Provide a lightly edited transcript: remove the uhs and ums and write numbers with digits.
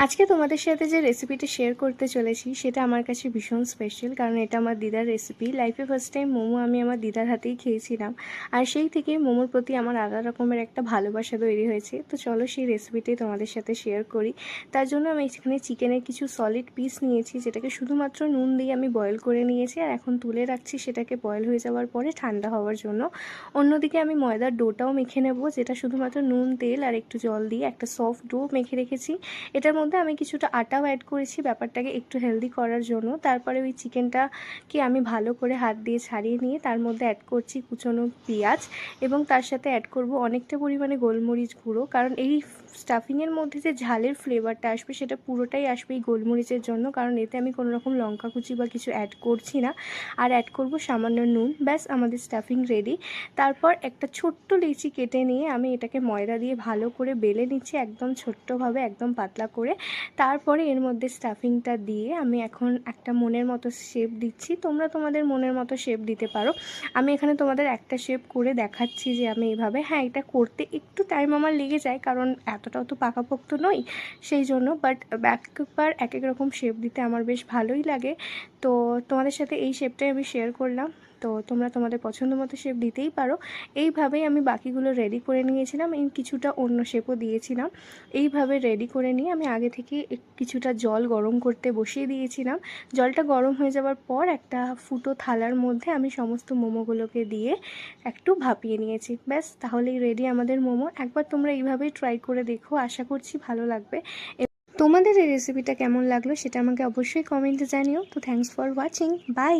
আজকে তোমাদের সাথে যে রেসিপিটা শেয়ার করতে চলেছি সেটা আমার কাছে ভীষণ স্পেশাল, কারণ এটা আমার দিদার রেসিপি। লাইফে ফার্স্ট টাইম মোমো আমি আমার দিদার হাতেই খেয়েছিলাম, আর সেই থেকে মোমোর প্রতি আমার আলাদা রকমের একটা ভালোবাসা তৈরি হয়েছে। তো চলো সেই রেসিপিটাই তোমাদের সাথে শেয়ার করি। তার জন্য আমি এখানে চিকেনের কিছু সলিড পিস নিয়েছি, যেটাকে শুধুমাত্র নুন দিয়ে আমি বয়েল করে নিয়েছি, আর এখন তুলে রাখছি সেটাকে বয়েল হয়ে যাওয়ার পরে ঠান্ডা হওয়ার জন্য। অন্যদিকে আমি ময়দার ডোটাও মেখে নেব, যেটা শুধুমাত্র নুন, তেল আর একটু জল দিয়ে একটা সফট ডো মেখে রেখেছি। এটার মধ্যে আমি কিছুটা আটাও অ্যাড করেছি ব্যাপারটাকে একটু হেলদি করার জন্য। তারপরে ওই চিকেনটাকে আমি ভালো করে হাত দিয়ে ছাড়িয়ে নিয়ে তার মধ্যে অ্যাড করছি কুচনো পেঁয়াজ, এবং তার সাথে অ্যাড করব অনেকটা পরিমাণে গোলমরিচ গুঁড়ো, কারণ এই স্টাফিংয়ের মধ্যে যে ঝালের ফ্লেভারটা আসবে সেটা পুরোটাই আসবে এই গোলমরিচের জন্য, কারণ এতে আমি কোনো রকম লঙ্কা কুচি বা কিছু অ্যাড করছি না। আর অ্যাড করব সামান্য নুন। ব্যাস, আমাদের স্টাফিং রেডি। তারপর একটা ছোট্ট লেচি কেটে নিয়ে আমি এটাকে ময়দা দিয়ে ভালো করে বেলে নিচ্ছি, একদম ছোট্টভাবে, একদম পাতলা করে। তারপরে এর মধ্যে স্টাফিংটা দিয়ে আমি এখন একটা মনের মতো শেপ দিচ্ছি। তোমরা তোমাদের মনের মতো শেপ দিতে পারো। আমি এখানে তোমাদের একটা শেপ করে দেখাচ্ছি যে আমি এইভাবে, হ্যাঁ, এটা করতে একটু টাইম আমার লেগে যায়, কারণ এতটাও তো পাকাপোক্ত নই সেই জন্য। বাট একবার এক এক রকম শেপ দিতে আমার বেশ ভালোই লাগে। তো তোমাদের সাথে এই শেপটাই আমি শেয়ার করলাম। তো তোমরা তোমাদের পছন্দ মতো শেপ দিতেই পারো। এইভাবেই আমি বাকিগুলো রেডি করে নিয়েছিলাম, এই কিছুটা অন্য শেপও দিয়েছিলাম। এইভাবে রেডি করে নিয়ে আমি আগে থেকে কিছুটা জল গরম করতে বসিয়ে দিয়েছিলাম। জলটা গরম হয়ে যাওয়ার পর একটা ফুটো থালার মধ্যে আমি সমস্ত মোমোগুলোকে দিয়ে একটু ভাপিয়ে নিয়েছি। ব্যাস, তাহলেই রেডি আমাদের মোমো। একবার তোমরা এইভাবেই ট্রাই করে দেখো, আশা করছি ভালো লাগবে। তোমাদের এই রেসিপিটা কেমন লাগলো সেটা আমাকে অবশ্যই কমেন্টে জানিও। তো থ্যাঙ্কস ফর ওয়াচিং, বাই।